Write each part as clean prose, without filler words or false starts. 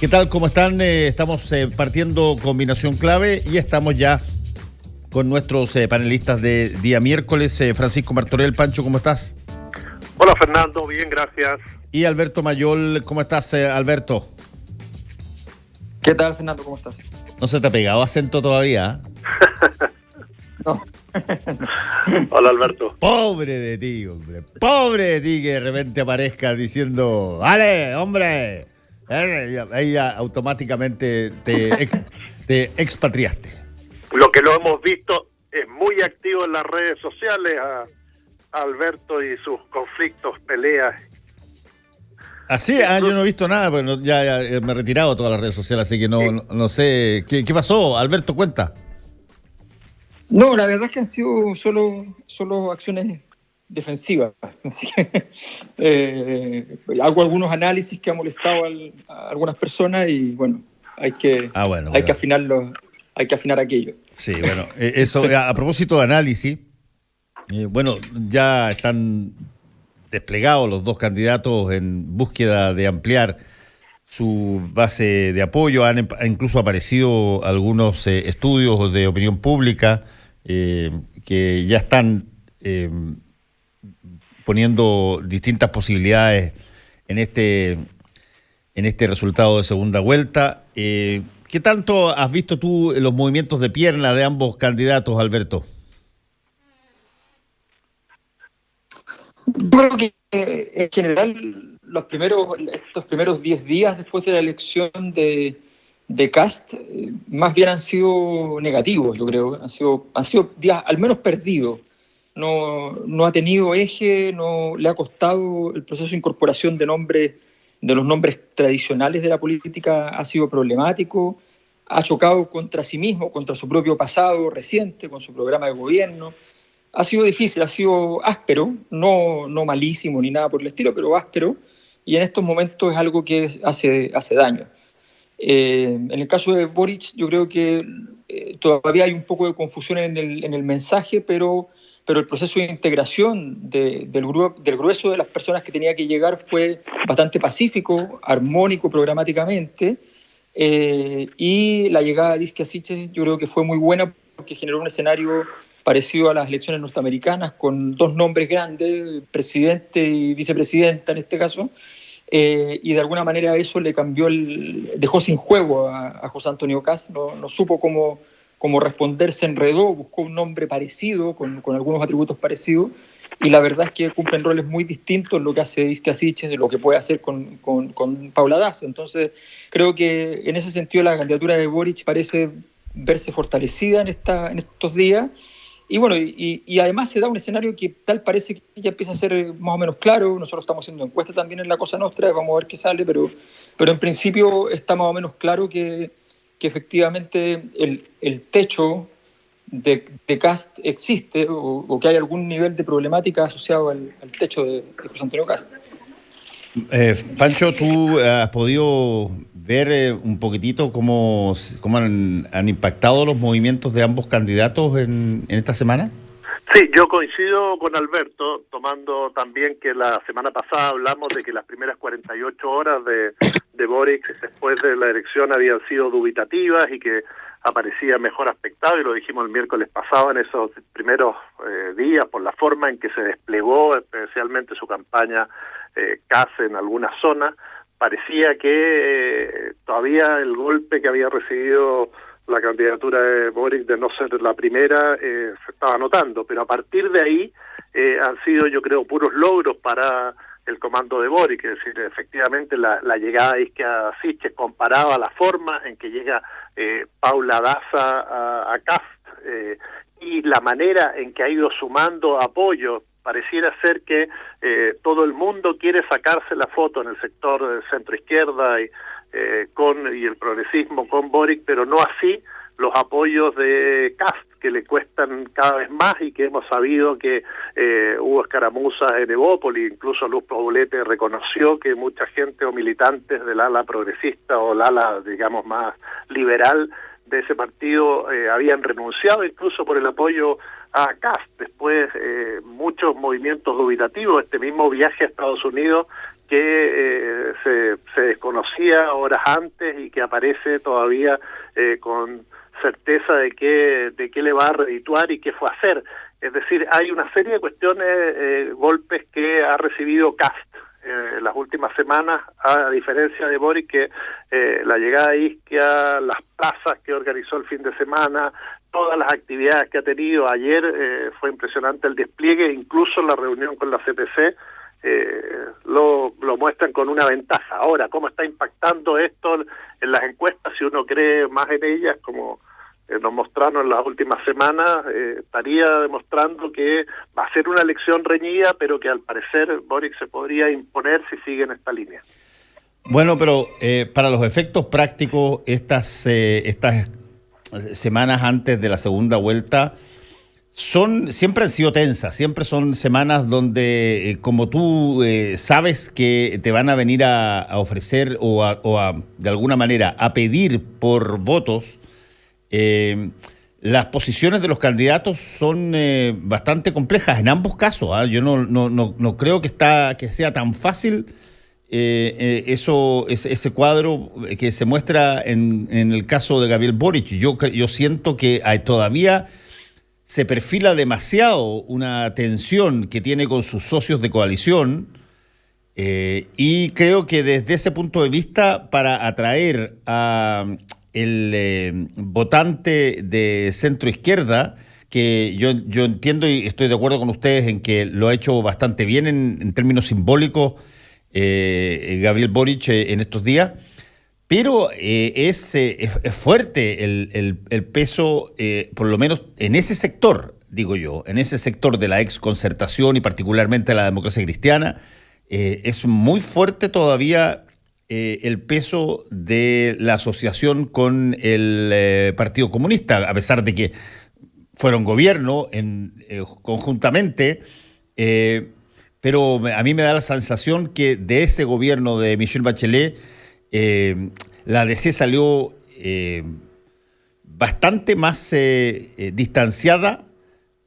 ¿Qué tal? ¿Cómo están? Estamos partiendo combinación clave y estamos ya con nuestros panelistas de día miércoles. Francisco Martorell, Pancho, ¿cómo estás? Hola Fernando, bien, gracias. Y Alberto Mayol, ¿cómo estás, Alberto? ¿Qué tal, Fernando? ¿Cómo estás? ¿No se te ha pegado acento todavía? No. Hola Alberto. Pobre de ti, hombre. Pobre de ti que de repente aparezcas diciendo, ¡vale, hombre! Ahí ya automáticamente te expatriaste. Lo que lo hemos visto es muy activo en las redes sociales a Alberto y sus conflictos, peleas. Así, yo no he visto nada, porque ya me he retirado de todas las redes sociales, así que no sé. ¿Qué pasó? Alberto, cuenta. No, la verdad es que han sido solo acciones defensivas. Así que hago algunos análisis que han molestado a algunas personas y bueno, hay que afinarlo, hay que afinar aquello. Sí, bueno, eso, sí. A propósito de análisis, bueno, ya están desplegados los dos candidatos en búsqueda de ampliar su base de apoyo. Han incluso aparecido algunos estudios de opinión pública que ya están poniendo distintas posibilidades en este resultado de segunda vuelta. ¿Qué tanto has visto tú los movimientos de pierna de ambos candidatos, Alberto? Yo creo que en general estos primeros 10 días después de la elección de Kast, más bien han sido negativos, yo creo. Han sido días al menos perdidos. No ha tenido eje, no le ha costado el proceso de incorporación de los nombres tradicionales de la política, ha sido problemático, ha chocado contra sí mismo, contra su propio pasado reciente, con su programa de gobierno. Ha sido difícil, ha sido áspero, no malísimo ni nada por el estilo, pero áspero, y en estos momentos es algo que hace daño. En el caso de Boric, yo creo que todavía hay un poco de confusión en el mensaje, pero el proceso de integración del grueso de las personas que tenía que llegar fue bastante pacífico, armónico programáticamente, y la llegada de Isquia Siches yo creo que fue muy buena porque generó un escenario parecido a las elecciones norteamericanas, con dos nombres grandes, presidente y vicepresidenta en este caso, y de alguna manera eso le cambió, dejó sin juego a José Antonio Kast, no supo cómo responder, se enredó, buscó un nombre parecido, con algunos atributos parecidos, y la verdad es que cumplen roles muy distintos lo que hace Isquia Siches de lo que puede hacer con Paula Daza. Entonces, creo que en ese sentido la candidatura de Boric parece verse fortalecida en estos días. Y bueno, y además se da un escenario que tal parece que ya empieza a ser más o menos claro. Nosotros estamos haciendo encuestas también en La Cosa Nostra, vamos a ver qué sale, pero en principio está más o menos claro que efectivamente el techo de Kast existe o que hay algún nivel de problemática asociado al techo de José Antonio Kast. Pancho, ¿tú has podido ver un poquitito cómo han impactado los movimientos de ambos candidatos en esta semana? Sí, yo coincido con Alberto, tomando también que la semana pasada hablamos de que las primeras 48 horas de Boric después de la elección habían sido dubitativas y que aparecía mejor aspectado, y lo dijimos el miércoles pasado en esos primeros días por la forma en que se desplegó especialmente su campaña Kast en algunas zonas. Parecía que todavía el golpe que había recibido la candidatura de Boric de no ser la primera se estaba notando, pero a partir de ahí han sido, yo creo, puros logros para el comando de Boric. Es decir, efectivamente la llegada de Isquia Siches comparaba la forma en que llega Paula Daza a Kast y la manera en que ha ido sumando apoyo. Pareciera ser que todo el mundo quiere sacarse la foto en el sector de centro izquierda y el progresismo con Boric, pero no así los apoyos de Kast, que le cuestan cada vez más y que hemos sabido que hubo escaramuzas en Evópolis. Incluso Luz Poblete reconoció que mucha gente o militantes del ala progresista o el ala, digamos, más liberal de ese partido habían renunciado incluso por el apoyo a Kast. Después muchos movimientos dubitativos, este mismo viaje a Estados Unidos que se desconocía horas antes y que aparece todavía con certeza de qué le va a redituar y qué fue a hacer. Es decir, hay una serie de cuestiones, golpes que ha recibido Kast en las últimas semanas, a diferencia de Boric, que la llegada de Ischia, las plazas que organizó el fin de semana, todas las actividades que ha tenido. Ayer fue impresionante el despliegue, incluso la reunión con la CPC, lo muestran con una ventaja. Ahora, ¿cómo está impactando esto en las encuestas? Si uno cree más en ellas, como nos mostraron en las últimas semanas, estaría demostrando que va a ser una elección reñida, pero que al parecer Boric se podría imponer si sigue en esta línea. Bueno, pero para los efectos prácticos, estas semanas antes de la segunda vuelta siempre han sido tensas, siempre son semanas donde, como tú sabes que te van a venir a ofrecer de alguna manera a pedir por votos, las posiciones de los candidatos son bastante complejas en ambos casos. Yo no creo que sea tan fácil ese cuadro que se muestra en el caso de Gabriel Boric. Yo siento que todavía se perfila demasiado una tensión que tiene con sus socios de coalición, y creo que desde ese punto de vista, para atraer a el votante de centro izquierda, que yo entiendo y estoy de acuerdo con ustedes en que lo ha hecho bastante bien en términos simbólicos Gabriel Boric en estos días, pero es fuerte el peso, por lo menos en ese sector, digo yo, en ese sector de la exconcertación y particularmente la democracia cristiana, es muy fuerte todavía el peso de la asociación con el Partido Comunista, a pesar de que fueron gobierno conjuntamente, pero a mí me da la sensación que de ese gobierno de Michelle Bachelet, la DC salió bastante más distanciada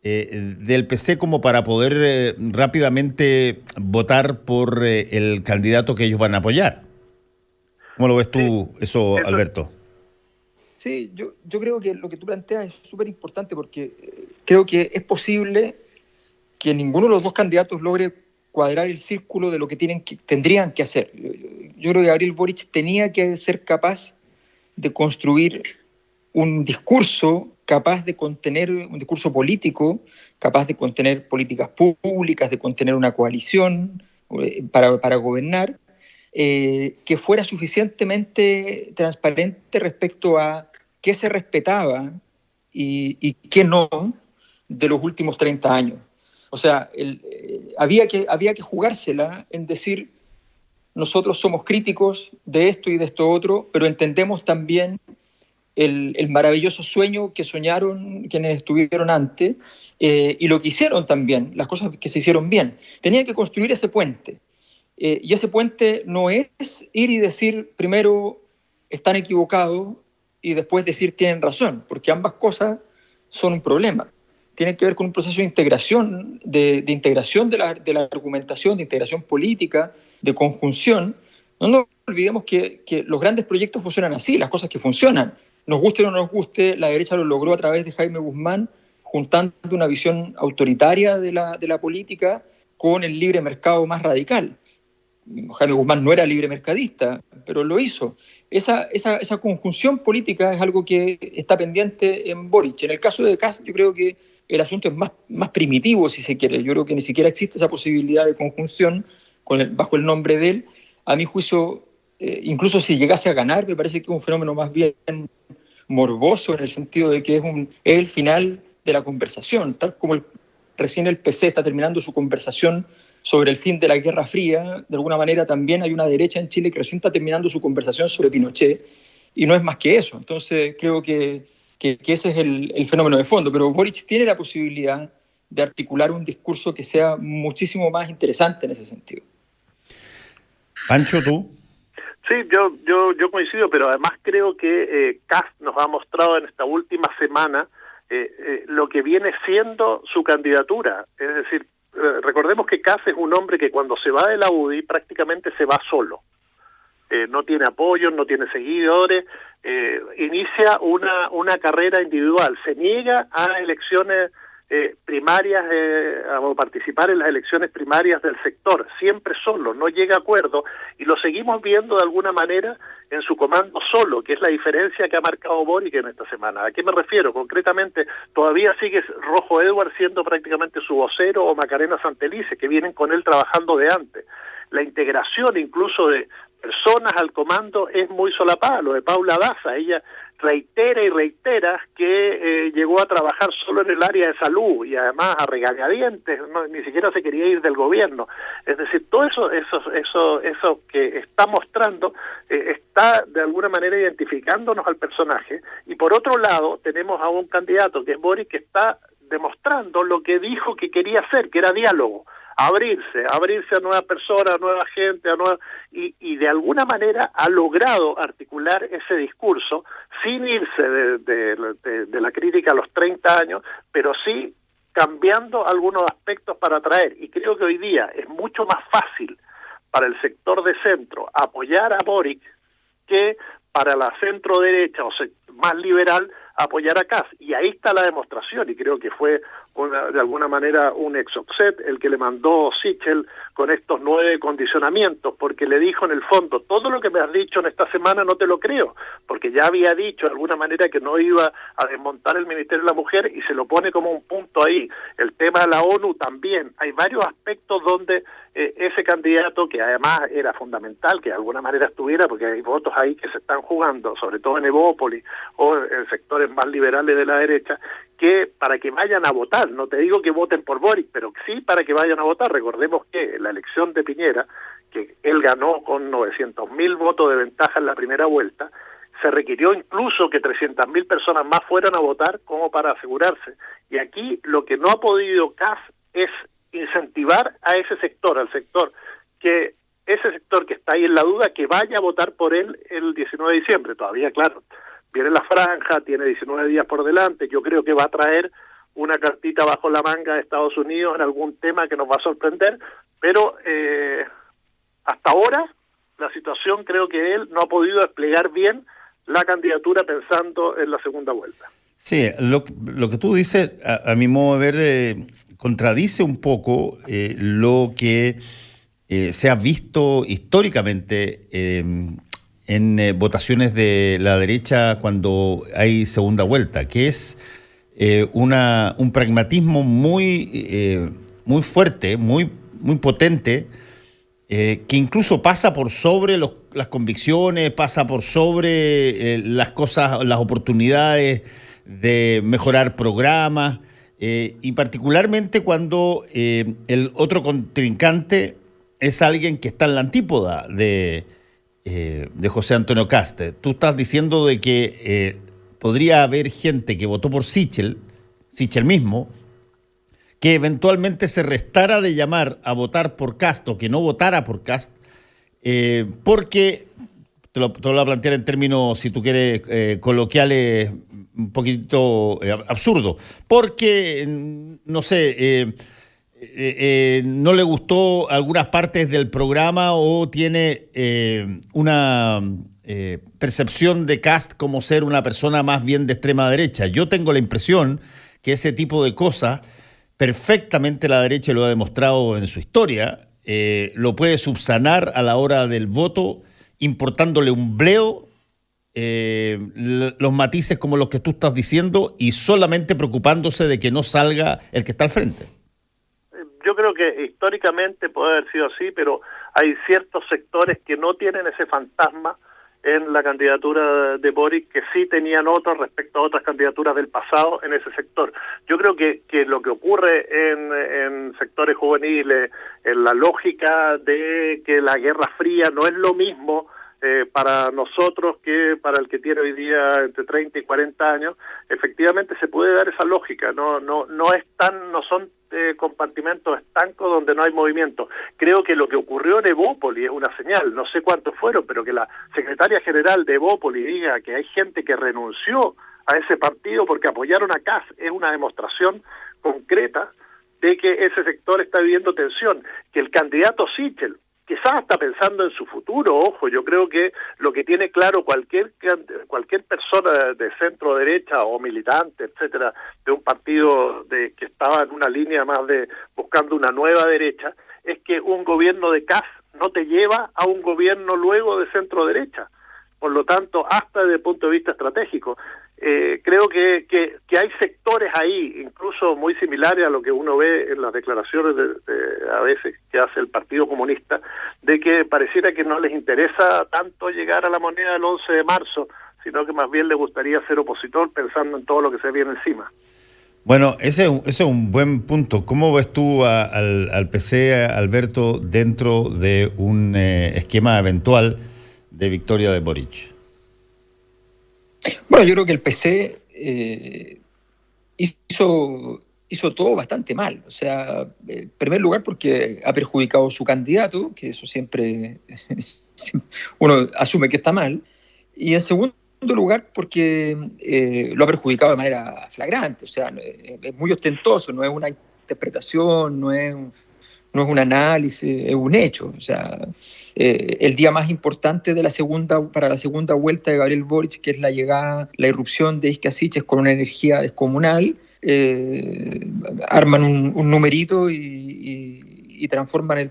del PC como para poder rápidamente votar por el candidato que ellos van a apoyar. ¿Cómo lo ves tú eso, Alberto? Sí, yo creo que lo que tú planteas es súper importante, porque creo que es posible que ninguno de los dos candidatos logre cuadrar el círculo de lo que tendrían que hacer. Yo creo que Gabriel Boric tenía que ser capaz de construir un discurso capaz de contener, un discurso político, capaz de contener políticas públicas, de contener una coalición para gobernar, que fuera suficientemente transparente respecto a qué se respetaba y qué no de los últimos 30 años. O sea, había que jugársela en decir: nosotros somos críticos de esto y de esto otro, pero entendemos también el maravilloso sueño que soñaron quienes estuvieron antes, y lo que hicieron también, las cosas que se hicieron bien. Tenía que construir ese puente. Y ese puente no es ir y decir primero están equivocados y después decir tienen razón, porque ambas cosas son un problema. Tiene que ver con un proceso de integración, de integración de la argumentación, de integración política, de conjunción. No nos olvidemos que los grandes proyectos funcionan así, las cosas que funcionan. Nos guste o no nos guste, la derecha lo logró a través de Jaime Guzmán, juntando una visión autoritaria de la política con el libre mercado más radical. Jaime Guzmán no era libre mercadista, pero lo hizo. Esa conjunción política es algo que está pendiente en Boric. En el caso de Kast, yo creo que el asunto es más primitivo, si se quiere. Yo creo que ni siquiera existe esa posibilidad de conjunción bajo el nombre de él. A mi juicio, incluso si llegase a ganar, me parece que es un fenómeno más bien morboso, en el sentido de que es el final de la conversación, tal como recién el PC está terminando su conversación sobre el fin de la Guerra Fría. De alguna manera también hay una derecha en Chile que recién está terminando su conversación sobre Pinochet, y no es más que eso. Entonces creo que ese es el fenómeno de fondo, pero Boric tiene la posibilidad de articular un discurso que sea muchísimo más interesante en ese sentido. Pancho, ¿tú? Sí, yo coincido, pero además creo que Kast nos ha mostrado en esta última semana lo que viene siendo su candidatura. Es decir, recordemos que Kast es un hombre que cuando se va de la UDI prácticamente se va solo. No tiene apoyo, no tiene seguidores, inicia una carrera individual, se niega a elecciones primarias, a participar en las elecciones primarias del sector, siempre solo, no llega a acuerdo, y lo seguimos viendo de alguna manera en su comando solo, que es la diferencia que ha marcado Boric en esta semana. ¿A qué me refiero? Concretamente, todavía sigue Rojo Edwards siendo prácticamente su vocero, o Macarena Santelice, que vienen con él trabajando de antes. La integración incluso de personas al comando es muy solapada. Lo de Paula Daza, ella reitera y reitera que llegó a trabajar solo en el área de salud y además a regañadientes, ni siquiera se quería ir del gobierno. Es decir, todo eso que está mostrando está de alguna manera identificándonos al personaje, y por otro lado tenemos a un candidato que es Boric, que está demostrando lo que dijo que quería hacer, que era diálogo. Abrirse a nuevas personas, a nueva gente, y de alguna manera ha logrado articular ese discurso sin irse de la crítica a los 30 años, pero sí cambiando algunos aspectos para atraer. Y creo que hoy día es mucho más fácil para el sector de centro apoyar a Boric que para la centro derecha o más liberal apoyar a Kast, y ahí está la demostración, y creo que fue de alguna manera un exocet el que le mandó Sichel con estos 9 condicionamientos, porque le dijo en el fondo, todo lo que me has dicho en esta semana no te lo creo, porque ya había dicho de alguna manera que no iba a desmontar el Ministerio de la Mujer, y se lo pone como un punto ahí. El tema de la ONU también, hay varios aspectos donde ese candidato, que además era fundamental que de alguna manera estuviera, porque hay votos ahí que se están jugando, sobre todo en Evópolis o en sectores más liberales de la derecha, que para que vayan a votar, no te digo que voten por Boric, pero sí para que vayan a votar. Recordemos que la elección de Piñera, que él ganó con 900.000 votos de ventaja en la primera vuelta, se requirió incluso que 300.000 personas más fueran a votar como para asegurarse. Y aquí lo que no ha podido Kast es incentivar a ese sector, al sector que ese sector que está ahí en la duda, que vaya a votar por él el 19 de diciembre. Todavía, claro, viene la franja, tiene 19 días por delante, yo creo que va a traer una cartita bajo la manga de Estados Unidos en algún tema que nos va a sorprender, pero hasta ahora la situación, creo que él no ha podido desplegar bien la candidatura pensando en la segunda vuelta. Sí, lo que tú dices, a mi modo de ver, contradice un poco lo que se ha visto históricamente en votaciones de la derecha cuando hay segunda vuelta, que es un pragmatismo muy fuerte, muy potente, que incluso pasa por sobre las convicciones, pasa por sobre las cosas, las oportunidades de mejorar programas, y particularmente cuando el otro contrincante es alguien que está en la antípoda de José Antonio Kast. Tú estás diciendo de que podría haber gente que votó por Sichel mismo, que eventualmente se restara de llamar a votar por Kast o que no votara por Kast, porque, te lo voy a plantear en términos, si tú quieres, coloquiales, un poquito absurdo, porque, no sé, no le gustó algunas partes del programa o tiene una percepción de Kast como ser una persona más bien de extrema derecha. Yo tengo la impresión que ese tipo de cosas perfectamente la derecha lo ha demostrado en su historia, lo puede subsanar a la hora del voto importándole un bleo los matices como los que tú estás diciendo y solamente preocupándose de que no salga el que está al frente. Yo creo que históricamente puede haber sido así, pero hay ciertos sectores que no tienen ese fantasma en la candidatura de Boric, que sí tenían otros respecto a otras candidaturas del pasado en ese sector. Yo creo que lo que ocurre en sectores juveniles, en la lógica de que la Guerra Fría no es lo mismo para nosotros que para el que tiene hoy día entre 30 y 40 años, efectivamente se puede dar esa lógica, no son compartimentos estancos donde no hay movimiento. Creo que lo que ocurrió en Evópolis es una señal, no sé cuántos fueron, pero que la secretaria general de Evópolis diga que hay gente que renunció a ese partido porque apoyaron a Kast es una demostración concreta de que ese sector está viviendo tensión, que el candidato Sichel quizás está pensando en su futuro. Ojo, yo creo que lo que tiene claro cualquier persona de centro derecha o militante, etcétera, de un partido que estaba en una línea más de buscando una nueva derecha, es que un gobierno de Kast no te lleva a un gobierno luego de centro derecha. Por lo tanto, hasta desde el punto de vista estratégico, creo que hay sectores ahí, incluso muy similares a lo que uno ve en las declaraciones a veces que hace el Partido Comunista, de que pareciera que no les interesa tanto llegar a la moneda del 11 de marzo, sino que más bien le gustaría ser opositor pensando en todo lo que se viene encima. Bueno, ese es un buen punto. ¿Cómo ves tú al PC, Alberto, dentro de un esquema eventual de victoria de Boric? Bueno, yo creo que el PC hizo todo bastante mal. O sea, en primer lugar porque ha perjudicado a su candidato, que eso siempre uno asume que está mal, y en segundo lugar porque lo ha perjudicado de manera flagrante. O sea, es muy ostentoso, no es una interpretación, no es un análisis, es un hecho. O sea, el día más importante para la segunda vuelta de Gabriel Boric, que es la irrupción de Isquia Siches con una energía descomunal, arman un numerito y transforman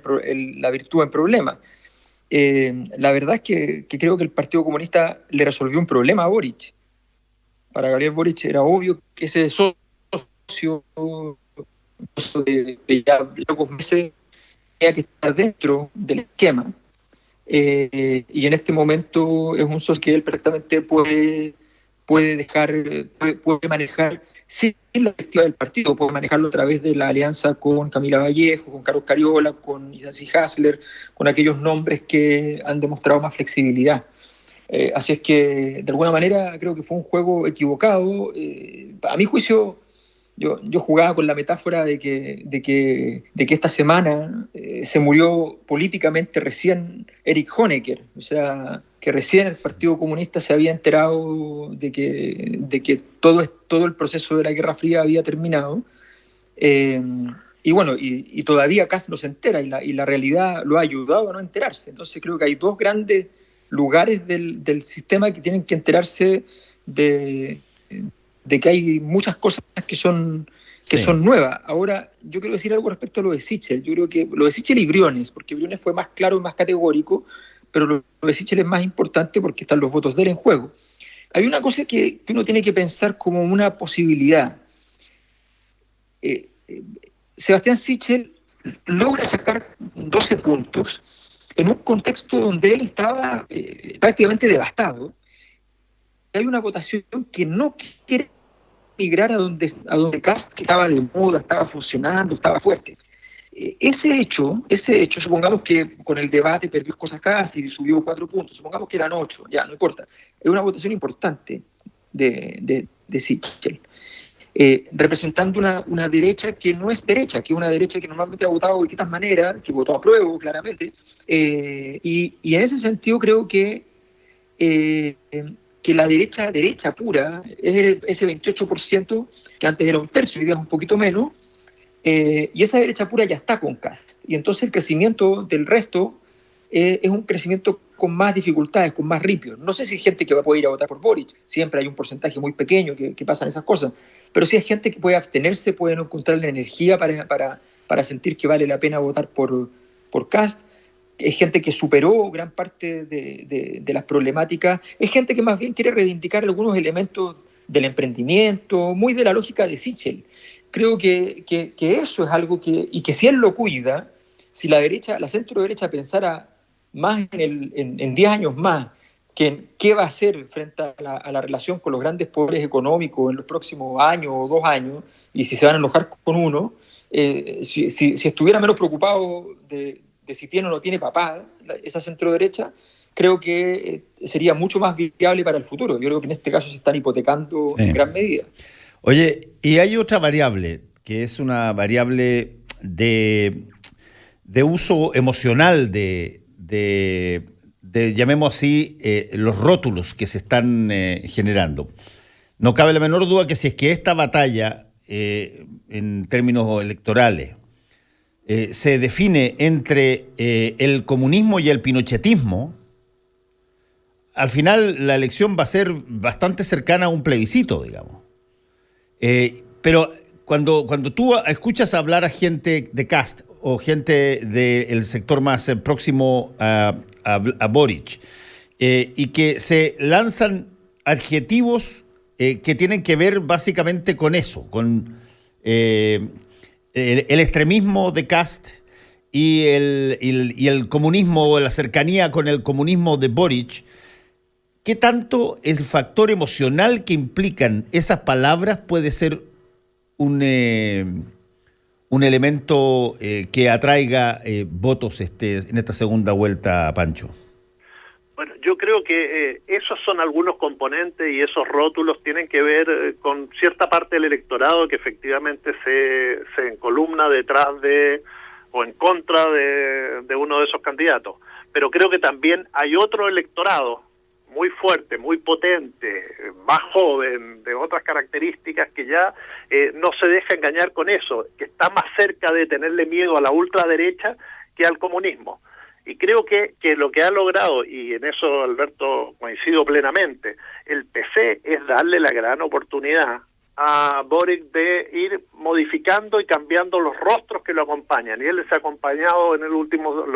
la virtud en problema. La verdad es que creo que el Partido Comunista le resolvió un problema a Boric. Para Gabriel Boric era obvio que ese socio de ya pocos meses tenía que estar dentro del esquema, y en este momento es un socio que él perfectamente puede manejar sin la perspectiva del partido, puede manejarlo a través de la alianza con Camila Vallejo, con Carlos Cariola, con Isasi Hasler, con aquellos nombres que han demostrado más flexibilidad. Así es que, de alguna manera, creo que fue un juego equivocado. A mi juicio, yo jugaba con la metáfora de que esta semana se murió políticamente recién Erich Honecker. O sea, que recién el Partido Comunista se había enterado de que todo el proceso de la Guerra Fría había terminado. Y bueno, y todavía casi no se entera, y la realidad lo ha ayudado a no enterarse. Entonces creo que hay dos grandes lugares del sistema que tienen que enterarse de que hay muchas cosas que son nuevas. Ahora, yo quiero decir algo respecto a lo de Sichel. Yo creo que lo de Sichel y Briones, porque Briones fue más claro y más categórico, pero lo de Sichel es más importante porque están los votos de él en juego. Hay una cosa que uno tiene que pensar como una posibilidad. Sebastián Sichel logra sacar 12 puntos en un contexto donde él estaba prácticamente devastado. Hay una votación que no quiere migrar a donde Kast, que estaba de moda, estaba funcionando, estaba fuerte. Ese hecho, supongamos que con el debate perdió cosas Kast y subió 4 puntos, supongamos que eran 8, ya, no importa. Es una votación importante de Sichel, representando una derecha que no es derecha, que es una derecha que normalmente ha votado de distintas maneras, que votó a prueba, claramente, y en ese sentido creo que la derecha pura es ese 28%, que antes era un tercio, hoy día es un poquito menos, y esa derecha pura ya está con Kast. Y entonces el crecimiento del resto es un crecimiento con más dificultades, con más ripios. No sé si hay gente que va a poder ir a votar por Boric, siempre hay un porcentaje muy pequeño que pasan esas cosas, pero si hay gente que puede abstenerse, puede no encontrar la energía para sentir que vale la pena votar por Kast. Es gente que superó gran parte de las problemáticas, es gente que más bien quiere reivindicar algunos elementos del emprendimiento, muy de la lógica de Sichel. Creo que eso es algo y que si él lo cuida, si la centro derecha pensara más en 10 años más, qué va a hacer frente a la relación con los grandes poderes económicos en los próximos años o 2 años, y si se van a enojar con uno, si estuviera menos preocupado de si tiene o no tiene papá, esa centro derecha, creo que sería mucho más viable para el futuro. Yo creo que en este caso se están hipotecando en gran medida. Oye, y hay otra variable, que es una variable de uso emocional de llamemos así, los rótulos que se están generando. No cabe la menor duda que si es que esta batalla en términos electorales se define entre el comunismo y el pinochetismo, al final la elección va a ser bastante cercana a un plebiscito, digamos. Pero cuando tú escuchas hablar a gente de Kast o gente del sector más próximo a Boric, y que se lanzan adjetivos que tienen que ver básicamente con eso, con el extremismo de Kast y el comunismo, la cercanía con el comunismo de Boric. ¿Qué tanto el factor emocional que implican esas palabras puede ser un elemento que atraiga votos en esta segunda vuelta, Pancho? Bueno, yo creo que esos son algunos componentes y esos rótulos tienen que ver con cierta parte del electorado que efectivamente se encolumna detrás de o en contra de uno de esos candidatos. Pero creo que también hay otro electorado muy fuerte, muy potente, más joven, de otras características que ya no se deja engañar con eso, que está más cerca de tenerle miedo a la ultraderecha que al comunismo. Y creo que lo que ha logrado, y en eso, Alberto, coincido plenamente, el PC es darle la gran oportunidad a Boric de ir modificando y cambiando los rostros que lo acompañan. Y él se ha acompañado en los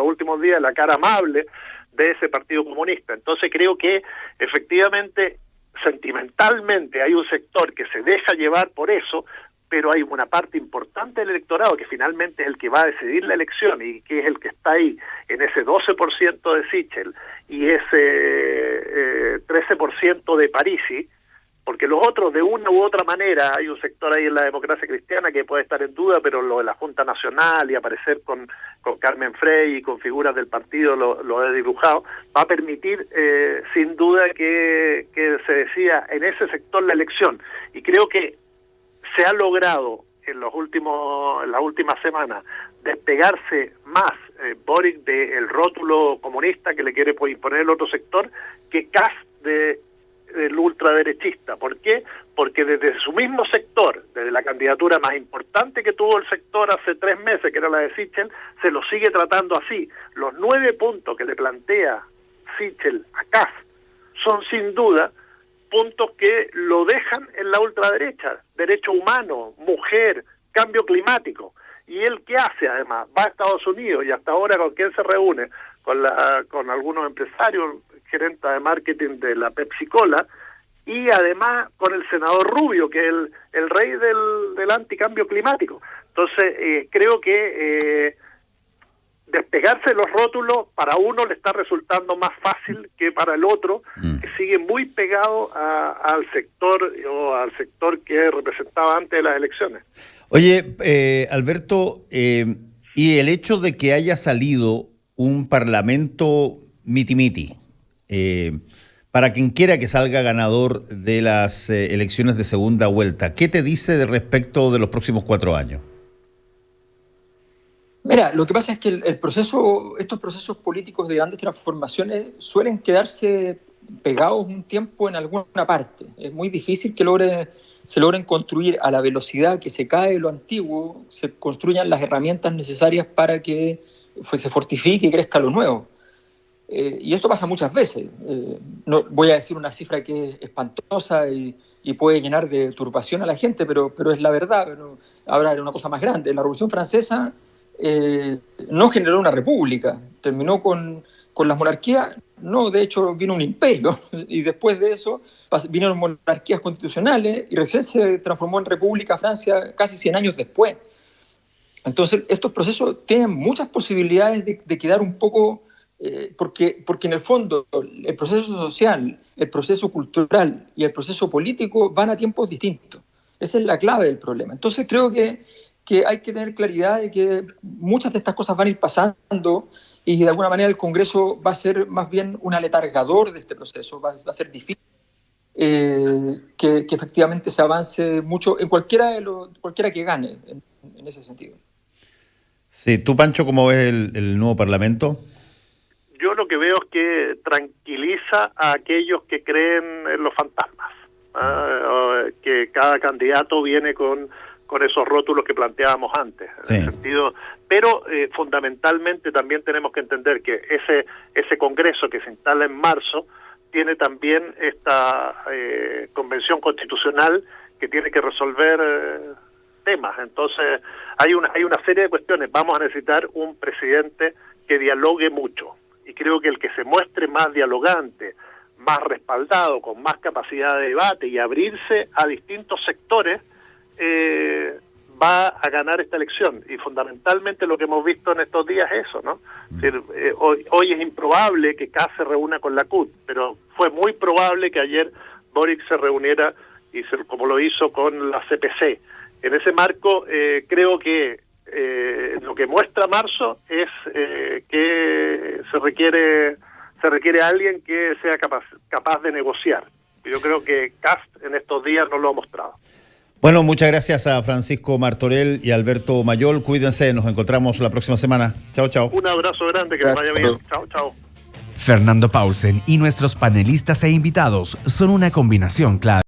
últimos días la cara amable de ese Partido Comunista. Entonces creo que efectivamente, sentimentalmente, hay un sector que se deja llevar por eso, pero hay una parte importante del electorado que finalmente es el que va a decidir la elección y que es el que está ahí en ese 12% de Sichel y ese 13% de Parisi, porque los otros de una u otra manera, hay un sector ahí en la democracia cristiana que puede estar en duda, pero lo de la Junta Nacional y aparecer con Carmen Frey y con figuras del partido lo he dibujado, va a permitir sin duda que se decida en ese sector la elección. Y creo que se ha logrado en las últimas semanas despegarse más Boric del rótulo comunista que le quiere imponer el otro sector que Kast del ultraderechista. ¿Por qué? Porque desde su mismo sector, desde la candidatura más importante que tuvo el sector hace 3 meses, que era la de Sichel, se lo sigue tratando así. Los 9 puntos que le plantea Sichel a Kast son sin duda puntos que lo dejan en la ultraderecha: derecho humano, mujer, cambio climático. ¿Y él qué hace además? Va a Estados Unidos y hasta ahora ¿con quién se reúne? Con algunos empresarios, gerente de marketing de la Pepsi Cola, y además con el senador Rubio, que es el rey del anticambio climático. Entonces creo que despegarse de los rótulos para uno le está resultando más fácil que para el otro, que sigue muy pegado al sector que representaba antes de las elecciones. Oye, Alberto, y el hecho de que haya salido un parlamento miti-miti, para quien quiera que salga ganador de las elecciones de segunda vuelta, ¿qué te dice respecto de los próximos 4 años? Mira, lo que pasa es que estos procesos políticos de grandes transformaciones suelen quedarse pegados un tiempo en alguna parte. Es muy difícil que se logren construir a la velocidad que se cae lo antiguo, se construyan las herramientas necesarias para que se fortifique y crezca lo nuevo. Y esto pasa muchas veces. No voy a decir una cifra que es espantosa y puede llenar de turbación a la gente, pero es la verdad. Pero ahora era una cosa más grande. La Revolución Francesa no generó una república, terminó con las monarquías. No, de hecho vino un imperio y después de eso vinieron monarquías constitucionales y recién se transformó en república Francia casi 100 años después. Entonces estos procesos tienen muchas posibilidades de quedar un poco, porque en el fondo el proceso social, el proceso cultural y el proceso político van a tiempos distintos. Esa es la clave del problema. Entonces creo que hay que tener claridad de que muchas de estas cosas van a ir pasando y de alguna manera el Congreso va a ser más bien un aletargador de este proceso, va a ser difícil que efectivamente se avance mucho en cualquiera que gane en ese sentido. Sí, tú, Pancho, ¿cómo ves el nuevo Parlamento? Yo lo que veo es que tranquiliza a aquellos que creen en los fantasmas, que cada candidato viene con con esos rótulos que planteábamos antes, en Sí. el sentido, pero fundamentalmente también tenemos que entender que ese Congreso que se instala en marzo tiene también esta convención constitucional que tiene que resolver temas. Entonces hay una serie de cuestiones. Vamos a necesitar un presidente que dialogue mucho, y creo que el que se muestre más dialogante, más respaldado, con más capacidad de debate y abrirse a distintos sectores, va a ganar esta elección. Y fundamentalmente lo que hemos visto en estos días es eso, ¿no? Es decir, hoy es improbable que Kast se reúna con la CUT, pero fue muy probable que ayer Boric se reuniera, como lo hizo con la CPC. En ese marco, creo que lo que muestra marzo es que se requiere alguien que sea capaz de negociar. Yo creo que Kast en estos días no lo ha mostrado. Bueno, muchas gracias a Francisco Martorell y Alberto Mayol. Cuídense, nos encontramos la próxima semana. Chao, chao. Un abrazo grande, que les vaya bien. Chao, chao. Fernando Paulsen y nuestros panelistas e invitados son una combinación clave.